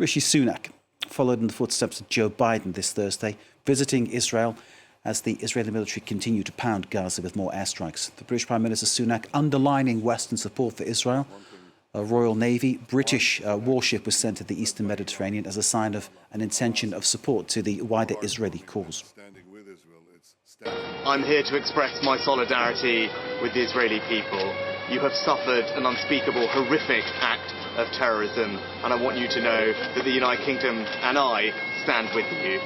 Rishi Sunak followed in the footsteps of Joe Biden this Thursday, visiting Israel as the Israeli military continue to pound Gaza with more airstrikes. The British Prime Minister Sunak underlining Western support for Israel. A Royal Navy British warship was sent to the Eastern Mediterranean as a sign of an intention of support to the wider Israeli cause. I'm here to express my solidarity with the Israeli people. You have suffered an unspeakable, horrific act of terrorism, and I want you to know that the United Kingdom and I stand with you.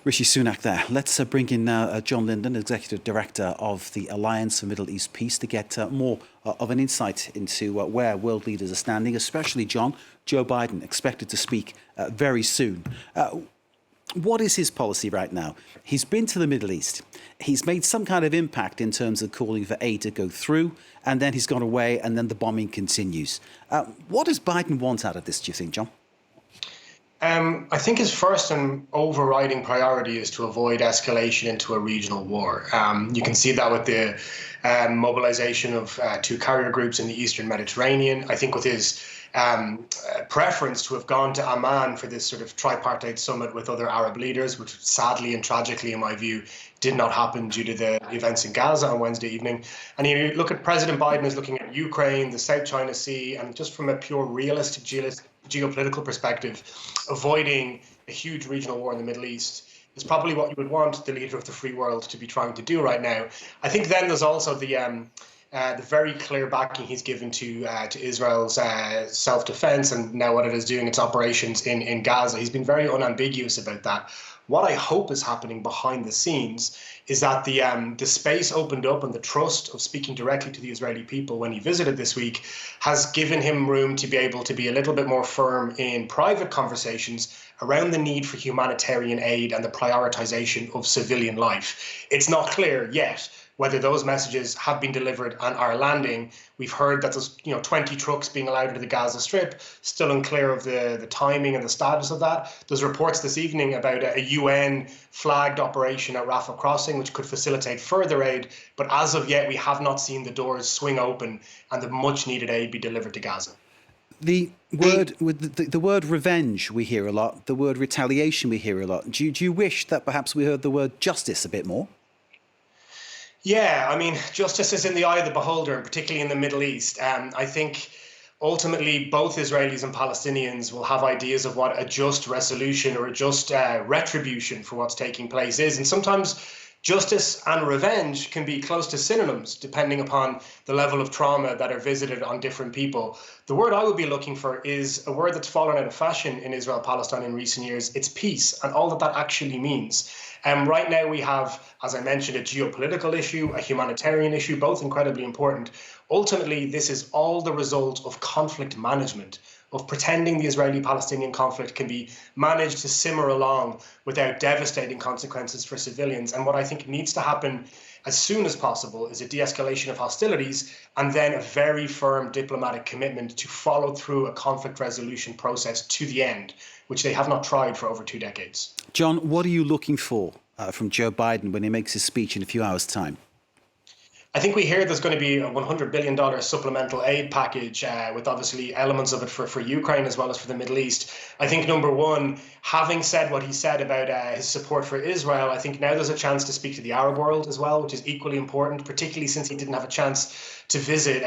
Rishi Sunak there. Let's bring in now John Lyndon, Executive Director of the Alliance for Middle East Peace, to get more of an insight into where world leaders are standing, especially, John, Joe Biden, expected to speak very soon. What is his policy right now? He's been to the Middle East. He's made some kind of impact in terms of calling for aid to go through, and then he's gone away, and then the bombing continues. What does Biden want out of this, do you think, John? I think his first and overriding priority is to avoid escalation into a regional war. You can see that with the mobilization of 2 carrier groups in the Eastern Mediterranean. I think with his preference to have gone to Amman for this sort of tripartite summit with other Arab leaders, which sadly and tragically, in my view, did not happen due to the events in Gaza on Wednesday evening. And you look at President Biden is looking at Ukraine, the South China Sea, and just from a pure realistic geopolitical perspective, avoiding a huge regional war in the Middle East is probably what you would want the leader of the free world to be trying to do right now. I think then there's also the very clear backing he's given to Israel's self-defense and now what it is doing, its operations in Gaza. He's been very unambiguous about that. What I hope is happening behind the scenes is that the space opened up and the trust of speaking directly to the Israeli people when he visited this week has given him room to be able to be a little bit more firm in private conversations around the need for humanitarian aid and the prioritization of civilian life. It's not clear yet whether those messages have been delivered and are landing. We've heard that there's 20 trucks being allowed into the Gaza Strip, still unclear of the timing and the status of that. There's reports this evening about a UN flagged operation at Rafah Crossing, which could facilitate further aid. But as of yet, we have not seen the doors swing open and the much needed aid be delivered to Gaza. The word revenge we hear a lot, the word retaliation we hear a lot. Do you wish that perhaps we heard the word justice a bit more? Yeah, I mean, justice is in the eye of the beholder, and particularly in the Middle East. I think ultimately both Israelis and Palestinians will have ideas of what a just resolution or a just retribution for what's taking place is. And sometimes justice and revenge can be close to synonyms, depending upon the level of trauma that are visited on different people. The word I would be looking for is a word that's fallen out of fashion in Israel-Palestine in recent years. It's peace, and all that actually means. Right now we have, as I mentioned, a geopolitical issue, a humanitarian issue, both incredibly important. Ultimately, this is all the result of conflict management, of pretending the Israeli-Palestinian conflict can be managed to simmer along without devastating consequences for civilians. And what I think needs to happen as soon as possible is a de-escalation of hostilities and then a very firm diplomatic commitment to follow through a conflict resolution process to the end, which they have not tried for over 2 decades. John, what are you looking for from Joe Biden when he makes his speech in a few hours' time? I think we hear there's going to be a $100 billion supplemental aid package with obviously elements of it for Ukraine as well as for the Middle East. I think, number one, having said what he said about his support for Israel, I think now there's a chance to speak to the Arab world as well, which is equally important, particularly since he didn't have a chance to visit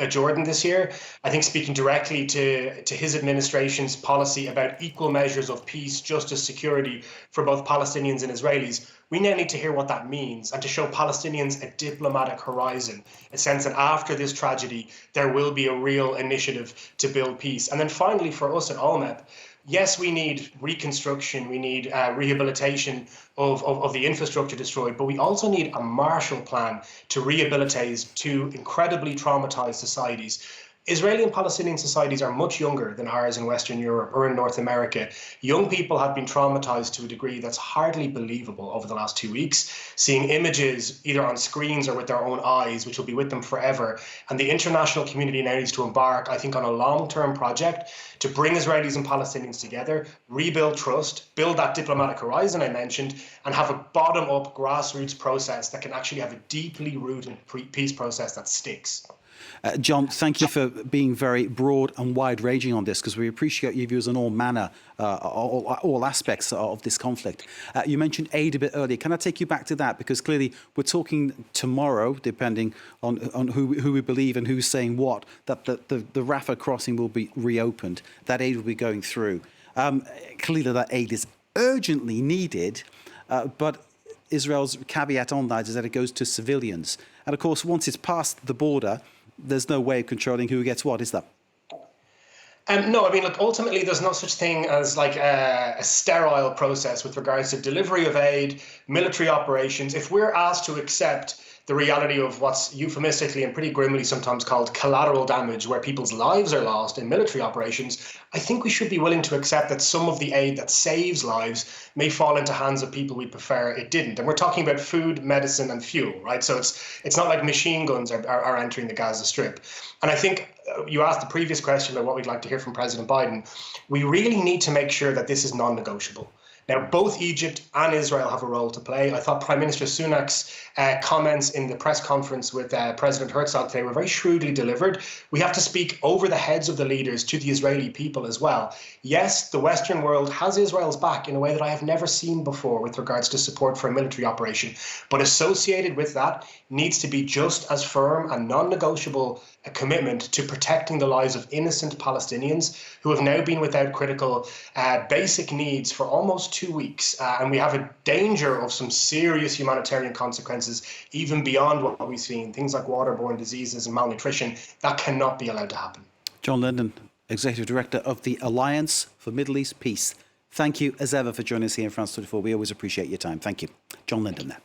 Jordan this year. I think speaking directly to his administration's policy about equal measures of peace, justice, security for both Palestinians and Israelis, we now need to hear what that means and to show Palestinians a diplomatic horizon, a sense that after this tragedy, there will be a real initiative to build peace. And then finally, for us at ALLMEP, yes, we need reconstruction, we need rehabilitation of the infrastructure destroyed, but we also need a Marshall Plan to rehabilitate 2 incredibly traumatized societies. Israeli and Palestinian societies are much younger than ours in Western Europe or in North America. Young people have been traumatized to a degree that's hardly believable over the last 2 weeks, seeing images either on screens or with their own eyes, which will be with them forever. And the international community now needs to embark, I think, on a long-term project to bring Israelis and Palestinians together, rebuild trust, build that diplomatic horizon I mentioned, and have a bottom-up grassroots process that can actually have a deeply rooted peace process that sticks. John, thank you for being very broad and wide-ranging on this, because we appreciate your views on all manner, all aspects of this conflict. You mentioned aid a bit earlier. Can I take you back to that? Because clearly we're talking tomorrow, depending on who we believe and who's saying what, that the Rafah crossing will be reopened. That aid will be going through. Clearly that aid is urgently needed, but Israel's caveat on that is that it goes to civilians. And of course, once it's past the border, there's no way of controlling who gets what, is there? No, I mean, look, ultimately, there's no such thing as like a sterile process with regards to delivery of aid, military operations. If we're asked to accept the reality of what's euphemistically and pretty grimly sometimes called collateral damage, where people's lives are lost in military operations, I think we should be willing to accept that some of the aid that saves lives may fall into hands of people we prefer it didn't. And we're talking about food, medicine, and fuel, right? So it's not like machine guns are entering the Gaza Strip. And I think you asked the previous question about what we'd like to hear from President Biden. We really need to make sure that this is non-negotiable. Now, both Egypt and Israel have a role to play. I thought Prime Minister Sunak's comments in the press conference with President Herzog today were very shrewdly delivered. We have to speak over the heads of the leaders to the Israeli people as well. Yes, the Western world has Israel's back in a way that I have never seen before with regards to support for a military operation. But associated with that needs to be just as firm and non-negotiable a commitment to protecting the lives of innocent Palestinians who have now been without critical basic needs for almost 2 weeks. And we have a danger of some serious humanitarian consequences, even beyond what we've seen, things like waterborne diseases and malnutrition. That cannot be allowed to happen. John Lyndon, Executive Director of the Alliance for Middle East Peace. Thank you, as ever, for joining us here in France 24. We always appreciate your time. Thank you. John Lyndon there.